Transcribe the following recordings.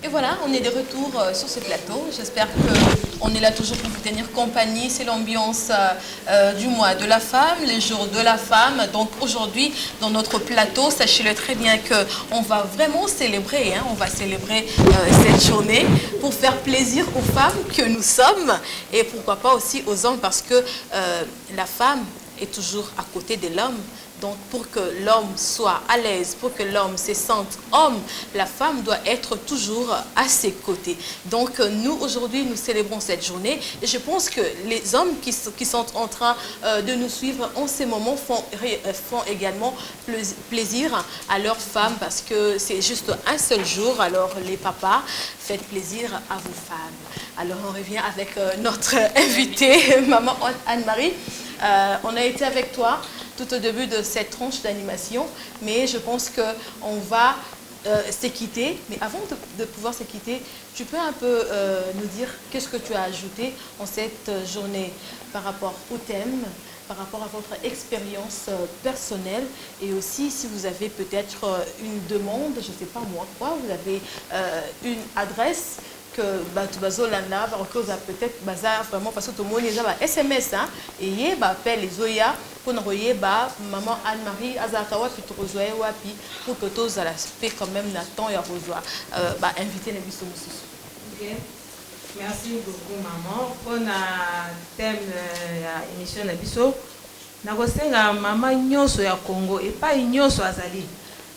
Et voilà, on est de retour sur ce plateau. J'espère qu'on est là toujours pour vous tenir compagnie. C'est l'ambiance du mois de la femme, les jours de la femme. Donc aujourd'hui, dans notre plateau, sachez-le très bien qu'on va vraiment célébrer. On va célébrer cette journée pour faire plaisir aux femmes que nous sommes. Et pourquoi pas aussi aux hommes, parce que la femme est toujours à côté de l'homme. Donc, pour que l'homme soit à l'aise, pour que l'homme se sente homme, la femme doit être toujours à ses côtés. Donc, nous, aujourd'hui, nous célébrons cette journée. Et je pense que les hommes qui sont en train de nous suivre en ces moments font également plaisir à leurs femmes parce que c'est juste un seul jour. Alors, les papas, faites plaisir à vos femmes. Alors, on revient avec notre invitée, maman Anne-Marie. On a été avec toi tout au début de cette tranche d'animation, mais je pense qu'on va se quitter. Mais avant de pouvoir se quitter, tu peux un peu nous dire qu'est-ce que tu as ajouté en cette journée par rapport au thème, par rapport à votre expérience personnelle, et aussi si vous avez peut-être une demande, je ne sais pas moi quoi, vous avez une adresse que bazolanda peut-être bazar vraiment parce que tout le monde est là SMS et y a appel les oya pour envoyer maman Anne-Marie azakawa puis trozoé wapi pour que tous à l'aspect quand même n'attend ya rejoindre inviter les bisous. OK. Merci beaucoup maman pour la thème ya émission na biso na kosenga mama nyoso ya Congo et pas nyoso azali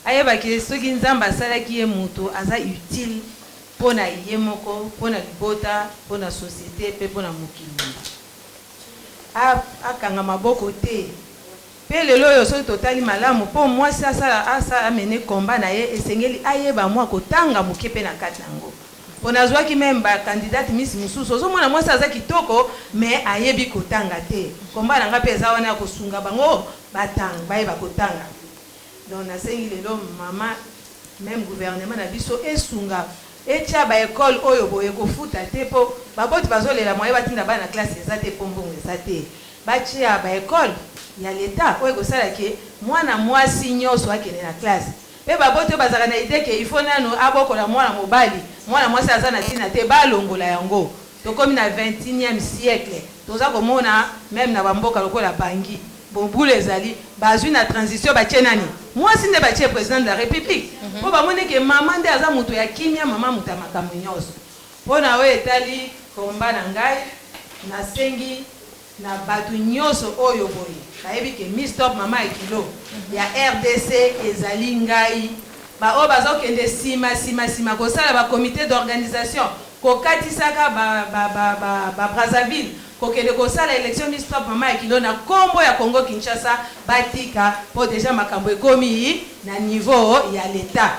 ayeba ke soki nzamba sala ki muto aza utile pona yemoko pona libota pona société pe pona mokili akanga maboko te pe lelo yo so totali malamu po mwasi asa amene komba na ye esengeli ayeba mwa kotanga moke pe na kati nango pona zwaki memba candidate Miss Mususu so mwana mwasi aza kitoko mais ayebi kotanga te komba nanga pe za wana kosunga bango batanga bayeba kotanga donc nasengi lelo mama même gouvernement na biso esunga etia ba école oyo boye kofuta te po baboti bazolela moye batinda bana classe eza te pombongo eza te batia ba école ya l'état oyo kosala ke mwana mwasi nyoso akene na classe pe baboti bazaka na idée ke il faut nano abokola mwana mobali mwana mwasi aza na tina te balongola yango tokomi na 21e siècle toza komona même na bamboka lokola bangi bombule ezali bazwi na transition batie nani mwasi nde batie président de la république po bamoni ke mama nde aza moto ya kimia mama moto ya makambo nyonso mpona oyo etali komba na ngai nasengi na bato nyonso oyo boye bayebi ke Miss Top mama ekilo ya RDC ezali ngai baoyo bazokende nsima kosala bacomité d'organisation kokatisaka Brazzaville kokende kosala élection Miss Top mama ekilo na kombo ya Congo Kinshasa batika po déjà makambo ekomi na niveau ya l'état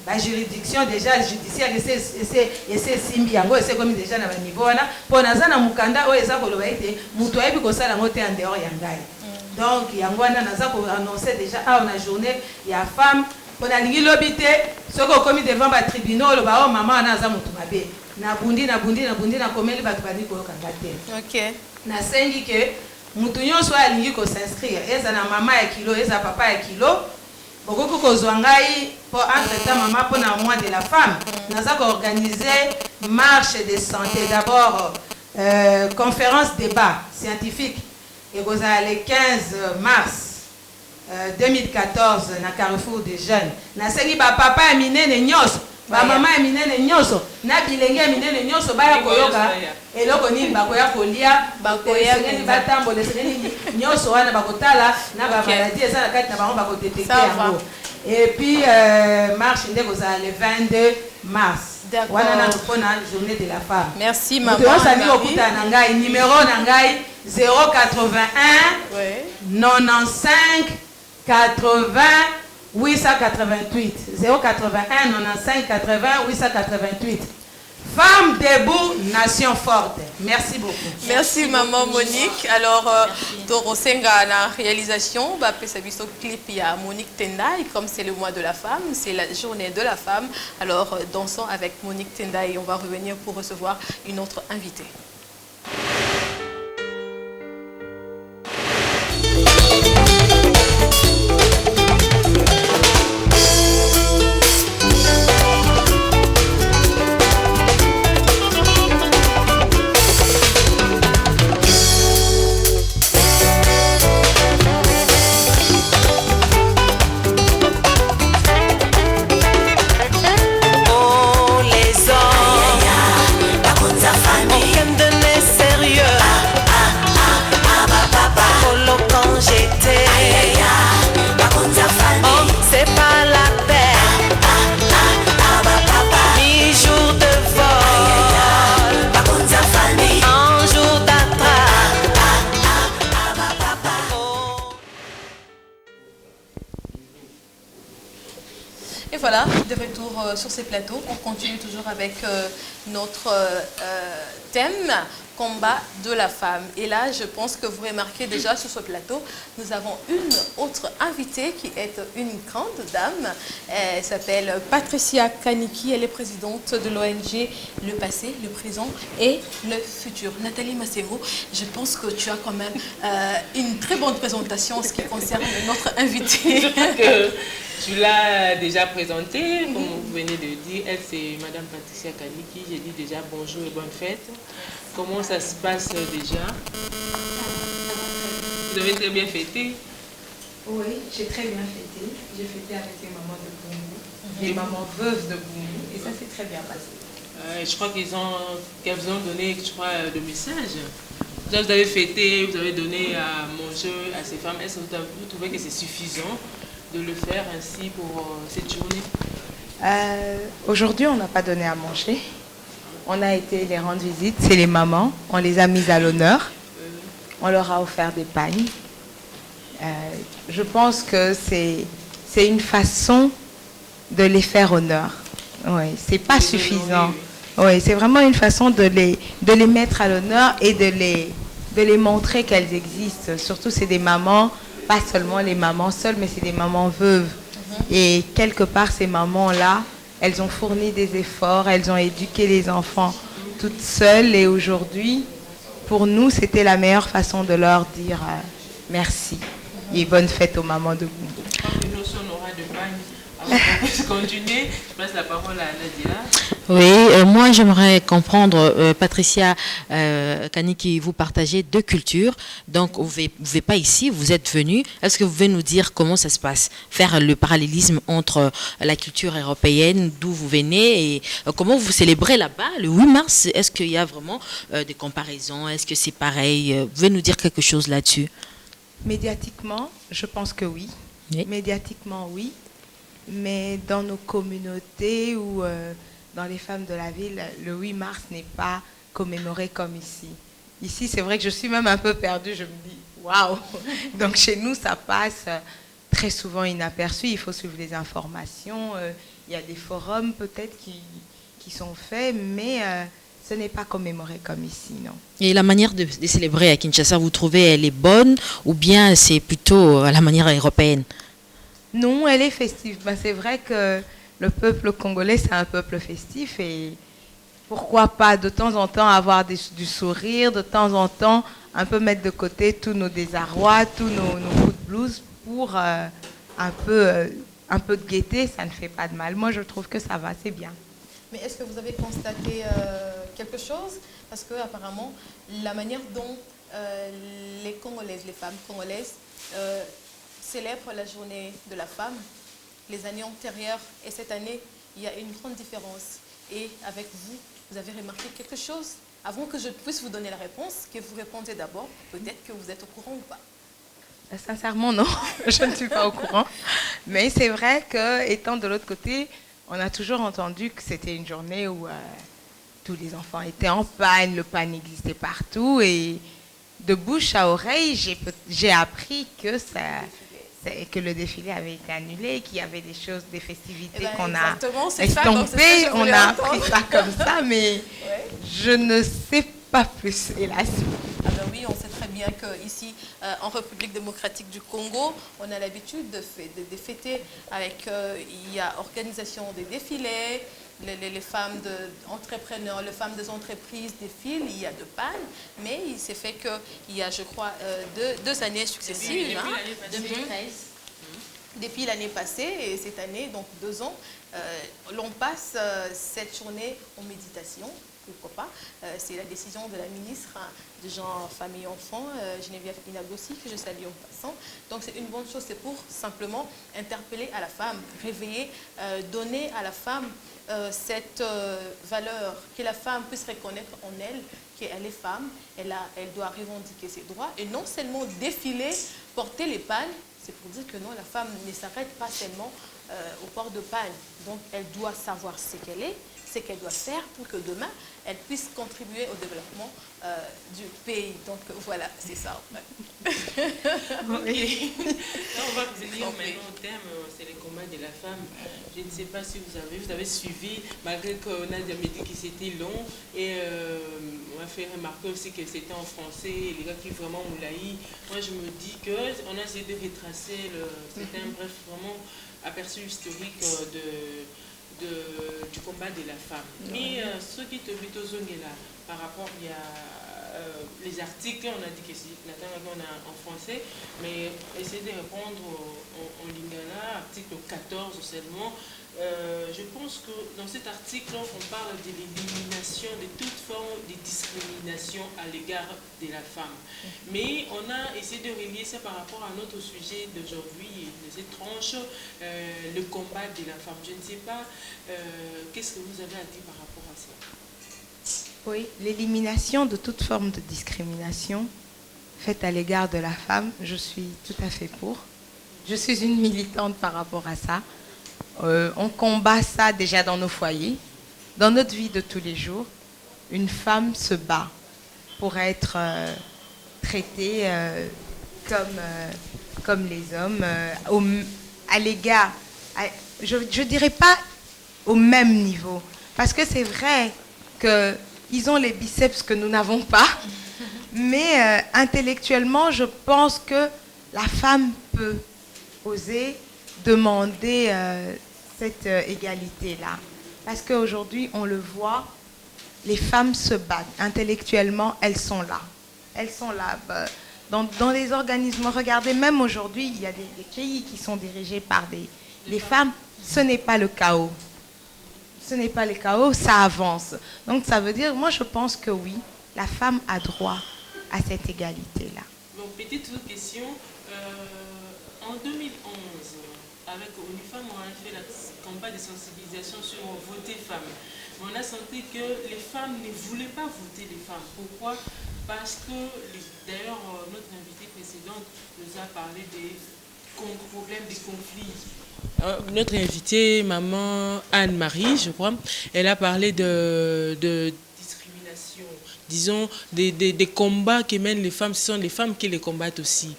la juridiction déjà judiciaire ese simbi yango ese komi déjà na ba niveau wana po naza na mukanda oyo eza koloba ete mutu ayebi kosala ngo te en dehors ya ngai donc yango wana naza ko annoncer déjà a na journée ya femme po na lingi lobi te soko okomi devant ba tribunal oloba o mama wana aza mutu mabe na bundi na komeli bato bani koyokanga te. OK. Nasengi ke mutu nyonso alingi ko s'inscrire eza na mama ya kilo eza papa ya kilo bokoki kozwa ngai po entre-temps mama po na mois de la femme naza ko organiser marche de santé d'abord conférence débat scientifique et kozala le 15 mars 2014 na Carrefour des jeunes nasengi ba papa ya minene nyonso ba mama ya minene nyonso na bilenge ya minene nyonso baya koyoka eloko nini bakoya kolia bakoya ngeni batambola ngeni nyonso wana bakotala na ba maladie eza na kati na bango bakodetekte yango et puis marche nde kozala le 22 mars wana na topona journée de la femme. Merci maman. Tozali okuta na ngai numéro na ngai 081 95 80 888 081 95 80 888. Femme debout, nation forte. Merci beaucoup. Merci maman Monique. Alors, Toro Senga la réalisation, Pesabiso clip, il y a Monique Tendai, comme c'est le mois de la femme, c'est la journée de la femme. Alors, dansons avec Monique Tendai et on va revenir pour recevoir une autre invitée. retour sur ces plateaux. On continue toujours avec notre thème, combat de la femme. Et là, je pense que vous remarquez déjà sur ce plateau, nous avons une autre invitée qui est une grande dame. Elle s'appelle Patricia Kaniki. Elle est présidente de l'ONG Le Passé, le Présent et le Futur. Nathalie Massero, je pense que tu as quand même une très bonne présentation en ce qui concerne notre invitée. Je crois que tu l'as déjà présentée, comme vous venez de dire. Elle, c'est Madame Patricia Kaniki. J'ai dit déjà bonjour et bonne fête. Comment ça se passe déjà? Vous avez très bien fêté? Oui, j'ai très bien fêté. J'ai fêté avec les mamans de Boumou, les mamans veuves de Boumou, et ça s'est très bien passé. Je crois qu'elles vous ont donné, je crois, le message. Vous avez fêté, vous avez donné à manger à ces femmes. Est-ce que vous trouvez que c'est suffisant de le faire ainsi pour cette journée? Aujourd'hui, on n'a pas donné à manger. On a été les rendre visite, c'est les mamans. On les a mises à l'honneur. On leur a offert des pagnes. Je pense que c'est une façon de les faire honneur. Oui, c'est pas suffisant. Oui, c'est vraiment une façon de les mettre à l'honneur et de les montrer qu'elles existent. Surtout, c'est des mamans, pas seulement les mamans seules, mais c'est des mamans veuves. Et quelque part, ces mamans-là, elles ont fourni des efforts, elles ont éduqué les enfants toutes seules. Et aujourd'hui, pour nous, c'était la meilleure façon de leur dire merci. Et bonne fête aux mamans de Boumou. Je crois que nous, on aura de bagne. Avant qu'on puisse continuer, je passe la parole à Nadia. Oui, moi j'aimerais comprendre, Patricia Kaniki, vous partagez deux cultures, donc vous ne vivez pas ici, vous êtes venu. Est-ce que vous pouvez nous dire comment ça se passe? Faire le parallélisme entre la culture européenne, d'où vous venez, et comment vous célébrez là-bas, le 8 mars? Est-ce qu'il y a vraiment des comparaisons? Est-ce que c'est pareil? Vous pouvez nous dire quelque chose là-dessus? Médiatiquement, je pense que oui. Oui. Médiatiquement, oui. Mais dans nos communautés ou dans les femmes de la ville, le 8 mars n'est pas commémoré comme ici. Ici, c'est vrai que je suis même un peu perdue. Je me dis, waouh! Donc chez nous, ça passe très souvent inaperçu. Il faut suivre les informations. Il y a des forums peut-être qui sont faits, mais ce n'est pas commémoré comme ici, non. Et la manière de célébrer à Kinshasa, vous trouvez elle est bonne ou bien c'est plutôt à la manière européenne? Non, elle est festive. Ben, c'est vrai que le peuple congolais, c'est un peuple festif et pourquoi pas de temps en temps avoir du sourire, de temps en temps un peu mettre de côté tous nos désarrois, tous nos coups de blues pour un peu de gaieté, ça ne fait pas de mal. Moi, je trouve que ça va, c'est bien. Mais est-ce que vous avez constaté quelque chose? Parce que apparemment, la manière dont les Congolaises, les femmes congolaises, célèbrent la journée de la femme, les années antérieures et cette année, il y a une grande différence. Et avec vous, vous avez remarqué quelque chose? Avant que je puisse vous donner la réponse, que vous répondez d'abord, peut-être que vous êtes au courant ou pas. Sincèrement, non, je ne suis pas au courant. Mais c'est vrai que, étant de l'autre côté, on a toujours entendu que c'était une journée où tous les enfants étaient en panne, le pain existait partout. Et de bouche à oreille, j'ai appris que le défilé avait été annulé, qu'il y avait des choses, des festivités qu'on a estompées. On a appris ça comme ça, mais je ne sais pas plus, hélas. Ah ben oui, on sait très bien qu'ici, en République démocratique du Congo, on a l'habitude de fêter avec, il y a organisation des défilés, les femmes entrepreneurs, les femmes des entreprises défilent, il y a de pannes, mais il s'est fait qu'il y a, je crois, deux années successives. Depuis l'année passée et cette année, donc 2 ans, l'on passe cette journée en méditation. Pourquoi pas? C'est la décision de la ministre de Genre, Famille et Enfants, Geneviève Inagossi, que je salue en passant. Donc c'est une bonne chose, c'est pour simplement interpeller à la femme, réveiller, donner à la femme cette valeur, que la femme puisse reconnaître en elle qu'elle est femme, elle doit revendiquer ses droits et non seulement défiler, porter les pannes. C'est pour dire que non, la femme ne s'arrête pas seulement au port de panne. Donc, elle doit savoir ce qu'elle est, ce qu'elle doit faire pour que demain, elle puisse contribuer au développement du pays. Donc, voilà, c'est ça. Okay. Là, on va revenir maintenant au thème, c'est les combats de la femme. Je ne sais pas si vous avez suivi, malgré qu'on a dit que c'était long, et on m'a fait remarquer aussi que c'était en français, et les gars qui vraiment moulaï. Moi, je me dis qu'on a essayé de retracer, c'était un bref, vraiment aperçu historique du combat de la femme. Mais ce qui te dit là, par rapport, il y a les articles, on a dit que c'est on a en français, mais essayer de répondre en lingala, article 14 seulement. Je pense que dans cet article, on parle de l'élimination de toute forme de discrimination à l'égard de la femme. Mais on a essayé de relier ça par rapport à notre sujet d'aujourd'hui, de cette tranche, le combat de la femme. Je ne sais pas, qu'est-ce que vous avez à dire par rapport à ça? Oui, l'élimination de toute forme de discrimination faite à l'égard de la femme, je suis tout à fait pour. Je suis une militante par rapport à ça. On combat ça déjà dans nos foyers. Dans notre vie de tous les jours, une femme se bat pour être traitée comme les hommes, à l'égard, je ne dirais pas au même niveau. Parce que c'est vrai qu'ils ont les biceps que nous n'avons pas, mais intellectuellement, je pense que la femme peut oser demander cette égalité-là. Parce qu'aujourd'hui, on le voit, les femmes se battent. Intellectuellement, elles sont là. Elles sont là. Dans les organismes, regardez, même aujourd'hui, il y a des pays qui sont dirigés par les femmes. Ce n'est pas le chaos. Ce n'est pas le chaos, ça avance. Donc ça veut dire, moi je pense que oui, la femme a droit à cette égalité-là. Bon, petite autre question. En 2011, avec UNIFEM, on a fait la campagne de sensibilisation sur voter femmes. On a senti que les femmes ne voulaient pas voter les femmes. Pourquoi? Parce que, d'ailleurs, notre invitée précédente nous a parlé des problèmes, des conflits. Notre invitée, maman Anne-Marie, je crois, elle a parlé de discrimination, disons, des combats que mènent les femmes. Ce sont les femmes qui les combattent aussi.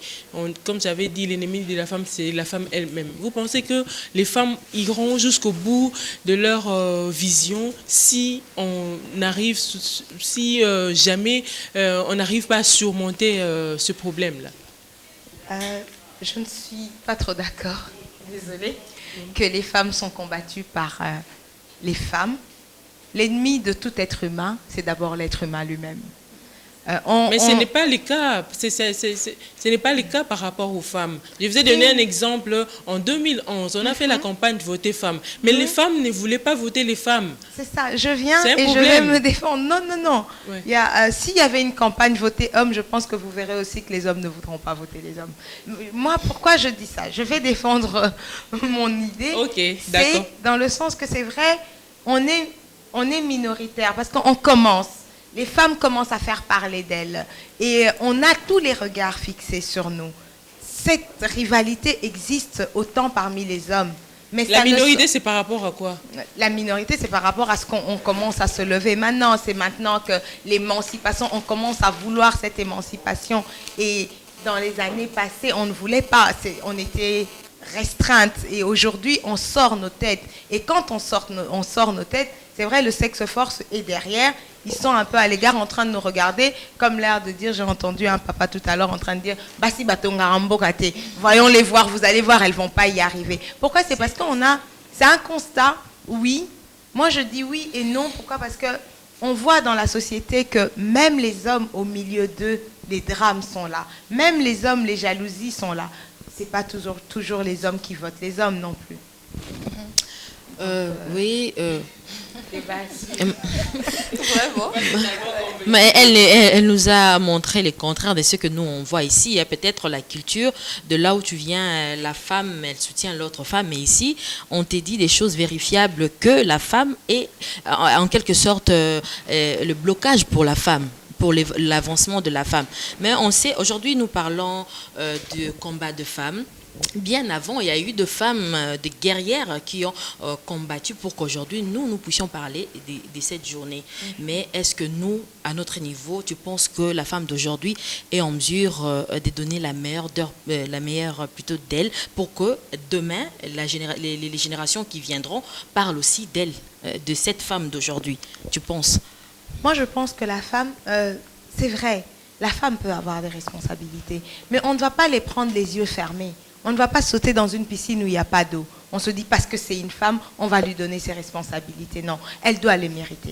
Comme j'avais dit, l'ennemi de la femme, c'est la femme elle-même. Vous pensez que les femmes iront jusqu'au bout de leur vision si on arrive, si jamais on n'arrive pas à surmonter ce problème-là? Je ne suis pas trop d'accord, désolée, que les femmes sont combattues par les femmes. L'ennemi de tout être humain, c'est d'abord l'être humain lui-même. Mais ce n'est pas le cas. Ce n'est pas le cas par rapport aux femmes. Je vous ai donné un exemple. En 2011, on a fait la campagne de voter femmes. Mais les femmes ne voulaient pas voter les femmes. C'est ça. Je viens et je vais me défendre. Non, non, non. Ouais. S'il y avait une campagne voter hommes, je pense que vous verrez aussi que les hommes ne voudront pas voter les hommes. Moi, pourquoi je dis ça? Je vais défendre mon idée. Ok, d'accord. C'est dans le sens que c'est vrai, on est minoritaire parce qu'on commence. Les femmes commencent à faire parler d'elles et on a tous les regards fixés sur nous. Cette rivalité existe autant parmi les hommes. Mais la minorité, c'est par rapport à quoi? La minorité, c'est par rapport à ce qu'on commence à se lever maintenant. C'est maintenant que l'émancipation, on commence à vouloir cette émancipation. Et dans les années passées, on ne voulait pas. On était restreinte. Et aujourd'hui, on sort nos têtes. Et quand on sort nos têtes, c'est vrai, le sexe force est derrière. Ils sont un peu à l'égard en train de nous regarder, comme l'air de dire, j'ai entendu un papa tout à l'heure en train de dire, Basi Batongarambo Kate, voyons les voir, vous allez voir, elles ne vont pas y arriver. Pourquoi? C'est parce c'est un constat, oui. Moi je dis oui et non. Pourquoi? Parce qu'on voit dans la société que même les hommes au milieu d'eux, les drames sont là. Même les hommes, les jalousies sont là. Ce n'est pas toujours les hommes qui votent, les hommes non plus. Oui. Mais elle nous a montré le contraire de ce que nous on voit ici. Il y a peut-être la culture de là où tu viens, la femme elle soutient l'autre femme, mais ici on te dit des choses vérifiables que la femme est en quelque sorte le blocage pour la femme, pour l'avancement de la femme. Mais on sait, aujourd'hui nous parlons du combat de femmes. bien avant, il y a eu de femmes, de guerrières qui ont combattu pour qu'aujourd'hui, nous puissions parler de cette journée. Mais est-ce que nous, à notre niveau, tu penses que la femme d'aujourd'hui est en mesure de donner la meilleure plutôt d'elle pour que demain, les générations qui viendront parlent aussi d'elle, de cette femme d'aujourd'hui, tu penses? Moi, je pense que la femme, c'est vrai, la femme peut avoir des responsabilités, mais on ne va pas les prendre les yeux fermés. On ne va pas sauter dans une piscine où il n'y a pas d'eau. On se dit parce que c'est une femme, on va lui donner ses responsabilités. Non, elle doit les mériter.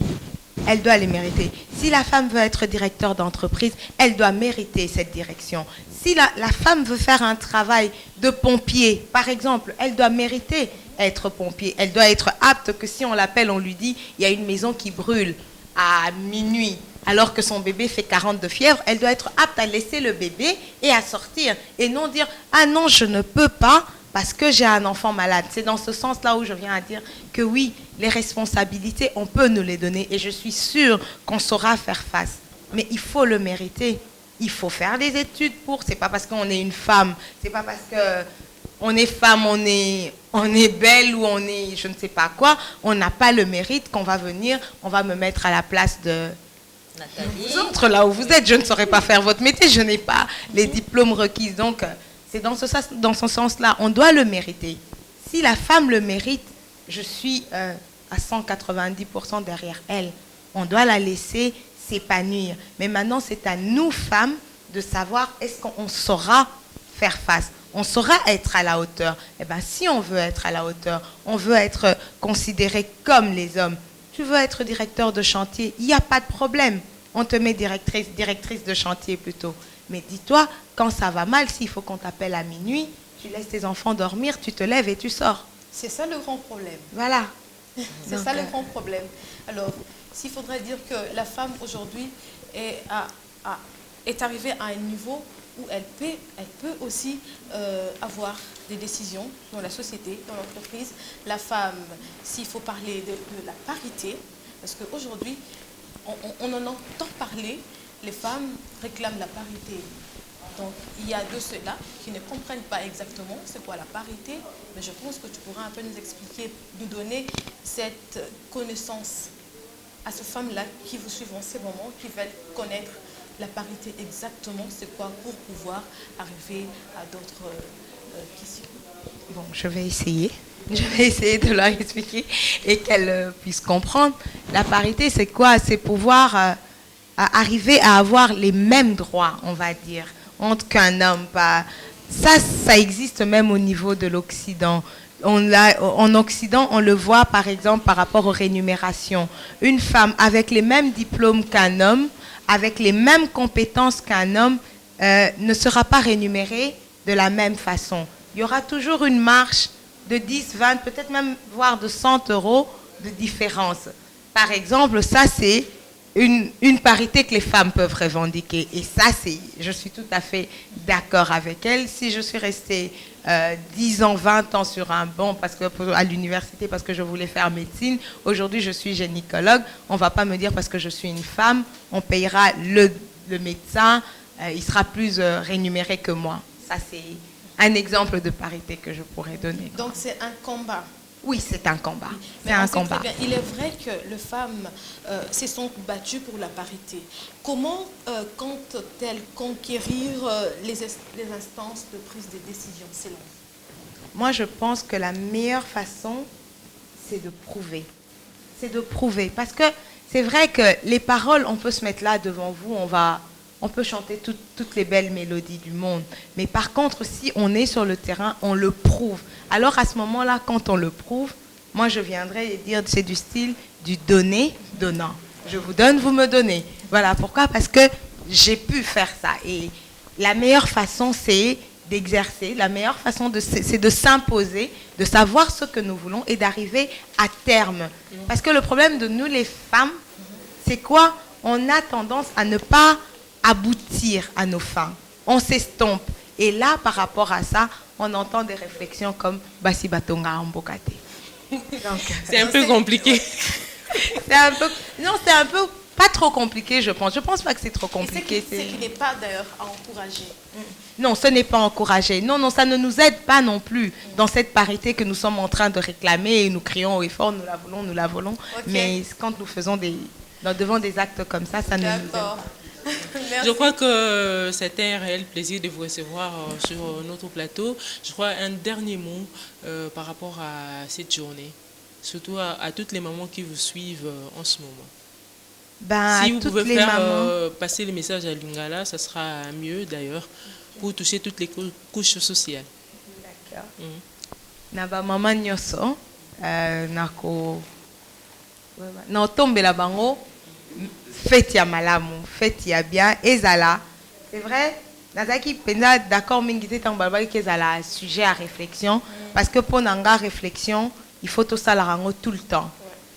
Elle doit les mériter. Si la femme veut être directeur d'entreprise, elle doit mériter cette direction. Si la femme veut faire un travail de pompier, par exemple, elle doit mériter être pompier. Elle doit être apte que si on l'appelle, on lui dit il y a une maison qui brûle à minuit, alors que son bébé fait 40 de fièvre, elle doit être apte à laisser le bébé et à sortir. Et non dire, ah non, je ne peux pas parce que j'ai un enfant malade. C'est dans ce sens-là où je viens à dire que oui, les responsabilités, on peut nous les donner. Et je suis sûre qu'on saura faire face. Mais il faut le mériter. Il faut faire des études pour. C'est pas parce qu'on est une femme. C'est pas parce que on est femme, on est belle ou on est je ne sais pas quoi. On n'a pas le mérite qu'on va venir, on va me mettre à la place de... Nathalie. Vous autres, là où vous êtes, je ne saurais pas faire votre métier, je n'ai pas les diplômes requis. Donc, c'est dans ce sens-là, on doit le mériter. Si la femme le mérite, je suis à 190% derrière elle. On doit la laisser s'épanouir. Mais maintenant, c'est à nous, femmes, de savoir est-ce qu'on saura faire face. On saura être à la hauteur. Eh bien, si on veut être à la hauteur, on veut être considéré comme les hommes. Tu veux être directeur de chantier, il n'y a pas de problème. On te met directrice de chantier plutôt. Mais dis-toi, quand ça va mal, s'il faut qu'on t'appelle à minuit, tu laisses tes enfants dormir, tu te lèves et tu sors. C'est ça le grand problème. Voilà. C'est ça le grand problème. Alors, s'il faudrait dire que la femme aujourd'hui est arrivée à un niveau où elle peut aussi avoir des décisions dans la société, dans l'entreprise. La femme, s'il faut parler de la parité, parce qu'aujourd'hui, on en entend parler, les femmes réclament la parité. Donc, il y a de ceux-là qui ne comprennent pas exactement c'est quoi la parité, mais je pense que tu pourras un peu nous expliquer, nous donner cette connaissance à ces femmes-là qui vous suivent en ces moments, qui veulent connaître la parité exactement, c'est quoi pour pouvoir arriver à d'autres questions. Bon, je vais essayer. Je vais essayer de leur expliquer et qu'elles puissent comprendre. La parité, c'est quoi? C'est pouvoir arriver à avoir les mêmes droits, on va dire, entre qu'un homme. Ça existe même au niveau de l'Occident. En Occident, on le voit par exemple par rapport aux rémunérations. Une femme avec les mêmes diplômes qu'un homme, avec les mêmes compétences qu'un homme, ne sera pas rémunérée de la même façon. Il y aura toujours une marge de 10, 20, peut-être même voire de 100 euros de différence. Par exemple, ça c'est une parité que les femmes peuvent revendiquer. Et ça, je suis tout à fait d'accord avec elles. Si je suis restée 10 ans, 20 ans sur un banc à l'université parce que je voulais faire médecine, aujourd'hui je suis gynécologue, on ne va pas me dire parce que je suis une femme, on payera le médecin, il sera plus rémunéré que moi. Ça, c'est un exemple de parité que je pourrais donner. Donc, c'est un combat. Oui, c'est un combat. Mais un combat. Il est vrai que les femmes se sont battues pour la parité. Comment comptent-elles conquérir les instances de prise de décision selon vous? Moi, je pense que la meilleure façon, c'est de prouver. C'est de prouver. Parce que c'est vrai que les paroles, on peut se mettre là devant vous, on peut chanter toutes les belles mélodies du monde. Mais par contre, si on est sur le terrain, on le prouve. Alors à ce moment-là, quand on le prouve, moi je viendrais dire c'est du style du donner, donnant. Je vous donne, vous me donnez. Voilà pourquoi, parce que j'ai pu faire ça. Et la meilleure façon, c'est d'exercer. La meilleure façon, c'est de s'imposer, de savoir ce que nous voulons et d'arriver à terme. Parce que le problème de nous, les femmes, c'est quoi? On a tendance à ne pas aboutir à nos fins. On s'estompe. Et là, par rapport à ça, on entend des réflexions comme Basi Batonga Mbokate. C'est un peu compliqué. C'est un peu pas trop compliqué, je pense. Je pense pas que c'est trop compliqué. Et c'est qui n'est pas d'ailleurs à encourager. Non, ce n'est pas encouragé. Non, non, ça ne nous aide pas non plus dans cette parité que nous sommes en train de réclamer et nous crions au effort, nous la voulons, nous la voulons. Okay. Mais quand nous faisons devant des actes comme ça ne nous aide pas. Je crois que c'était un réel plaisir de vous recevoir sur notre plateau. Je crois un dernier mot par rapport à cette journée, surtout à toutes les mamans qui vous suivent en ce moment. Ben, si vous pouvez faire passer le message à Lingala, ça sera mieux d'ailleurs pour toucher toutes les couches sociales. D'accord. Naba maman nyoso nako na tombela bango fête ya malamu, fête ya bien ezala. C'est vrai, nazaki penda d'accord mingi te tant balba ki ezala sujet à réflexion parce que pour nanga réflexion, il faut tout ça la rango tout le temps.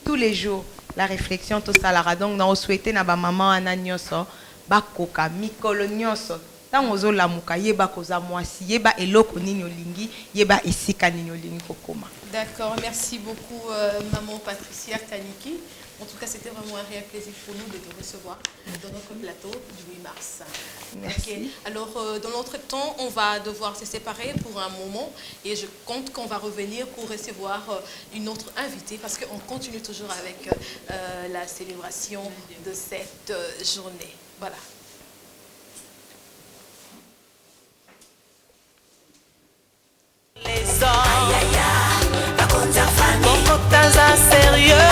Tous les jours. La réflexion tout ça la donc na souhaiter na ba maman ana nyoso bakoka mikolo nyoso tango zo lamuka yeba koza mwasi yeba eloko nini olingi yeba esika nini olingi kokoma. D'accord, merci beaucoup maman Patricia Kaniki. En tout cas, c'était vraiment un réel plaisir pour nous de te recevoir dans notre plateau du 8 mars. Merci. Okay. Alors, dans notre temps, on va devoir se séparer pour un moment et je compte qu'on va revenir pour recevoir une autre invitée parce qu'on continue toujours avec la célébration de cette journée. Voilà. Les hommes, aïe aïe aïe, sérieux.